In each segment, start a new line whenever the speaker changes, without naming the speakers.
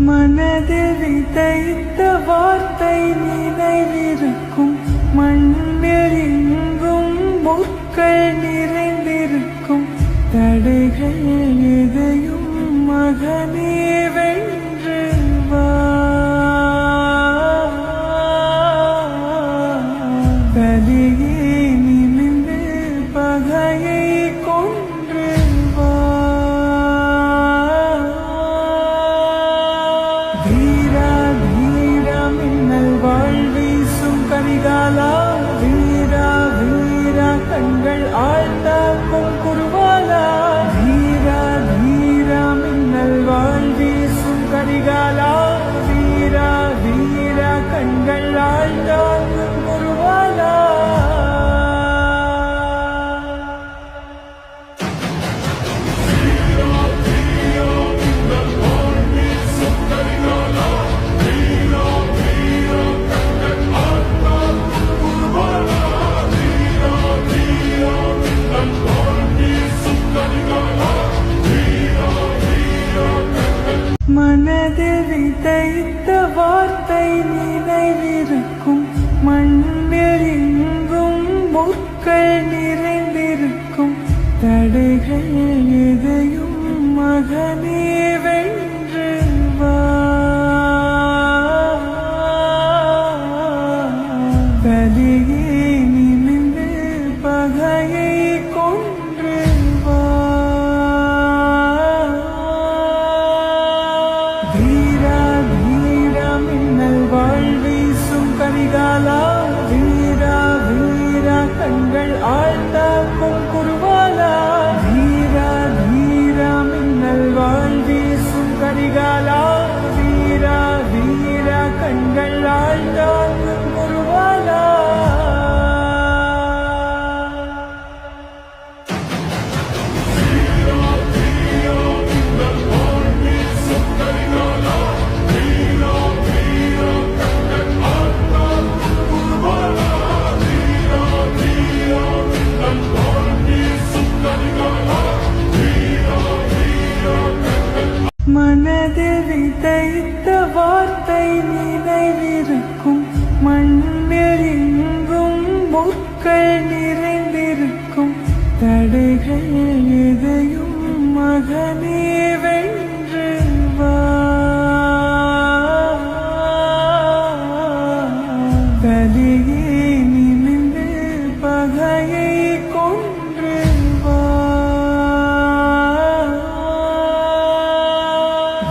மனதில் விதைத்த வார்த்தை நினைவிருக்கும், மண்ணில் எங்கும் முட்கள் நிறைந்திருக்கும். தடைகள் எதையும் மகனே வென்று வா. கலியே நிமிர்ந்து பகையை கொன்று வா. வீரா வீரா மின்னல் வாழ்வீசும் கரிகாலா, வீரா வீரா கண்கள் ஆழ்த்தாக்கும் குருவாலா. வீரா வீரா மின்னல் வாழ்வீசும் கரிகாலா, வீரா வீரா கண்கள் ஆழ்த்தாக்கும் குருவாலா. மனதில் விதைத்த வார்த்தை நினைவிருக்கும், மண்ணில் எங்கும் முட்கள் நிறைந்திருக்கும். தடைகள் எதையும் மகனே வென்று வா. கலியே நிமிர்ந்து பகையை கொன்று வா. வீரா வீரா மின்னல் வாழ்வீசும் கரிகாலா, வீரா வீரா கண்கள் ஆழ்த்தாக்கும் குருவாலா. வீரா வீரா மின்னல் வாழ்வீசும் கரிகாலா, வீரா வீரா கண்கள் ஆழ்த்தாக்கும் குருவாலா. மனதில் விதைத்த வார்த்தை நினைவிருக்கும், மண்ணில் எங்கும் முட்கள் நிறைந்திருக்கும். தடைகள் எதையும் மகனே வென்று வா. கலியே நிமிர்ந்து பகையை கொன்று வா.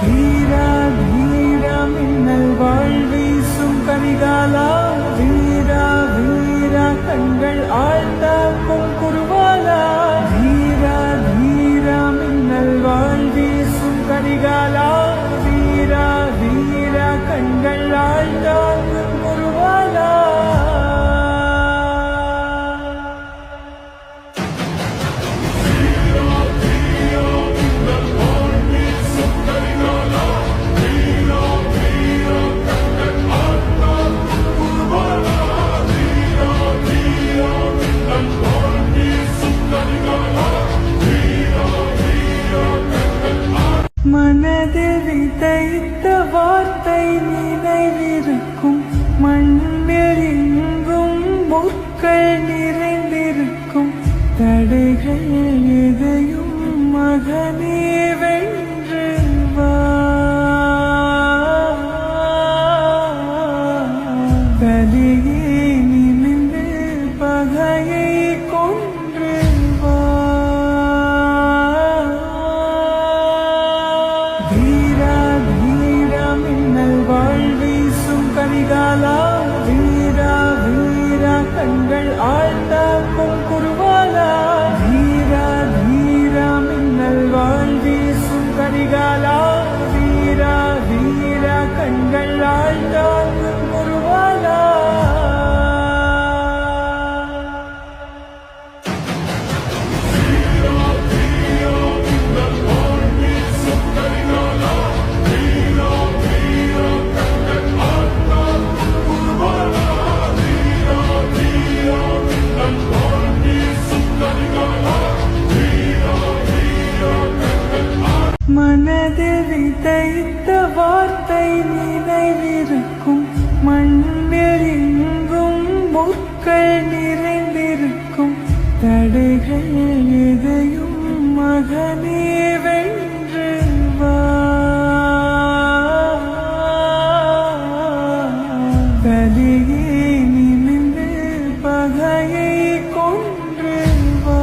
வீரா வீரா மின்னல் வாழ்வீசும் கரிகாலா, வீரா வீரா கண்கள் ஆழ்த்தாக்கும் குருவாலா. வீரா வீரா மின்னல் வாழ்வீசும் கரிகாலா, வீரா வீரா கண்கள் ஆழ்த்தாக்கும் குருவாலா. மனதில் விதைத்த வார்த்தை நினைவிருக்கும், மண்ணில் எங்கும் முட்கள் நிறைந்திருக்கும். தடைகள் எதையும் மகனே வென்று வா. கலியே நிமிர்ந்து பகையை கொன்று வா. வீரா வீரா மின்னல் வாழ்வீசும் கரிகாலா, வீரா வீரா கண்கள் ஆழ்த்தாக்கும் குருவாலா. வீரா வீரா மின்னல் வாழ்வீசும் கரிகாலா, வீரா வீரா கண்கள் ஆழ்த்தாக்கும் குருவாலா. மனதில் விதைத்த வார்த்தை வார்த்தை நினைவிருக்கும் மண்ணில் எங்கும் முற்கள் நிறைந்திருக்கும் தடைகள் எதையும் மகனே வென்று வா கலியே நிமிர்ந்து பகையை கொன்று வா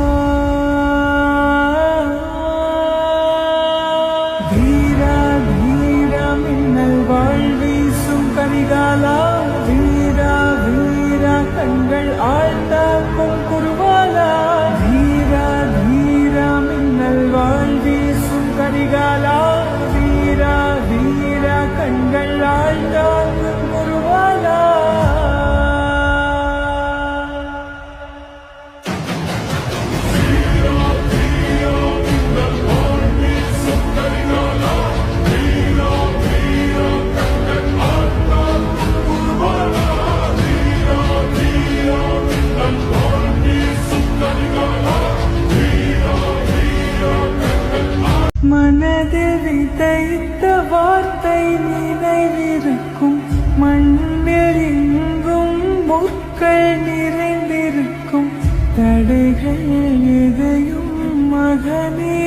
வீரா வீரா மின்னல் வாழ்வீசும் கரிகாலா வீரா வீரா கண்கள் ஆழ்ந்தாக்கும் குருவாலா வீரா வீரா மின்னல் வாழ்வீசும் கரிகாலா வீரா வீரா கண்கள் ஆழ்ந்தாக்கும் குருவாலா மனதில் விதைத்த வார்த்தை நினைவிருக்கும் மண்ணில் எங்கும் முற்கள் நிறைந்திருக்கும் தடைகள் எதையும் மகனே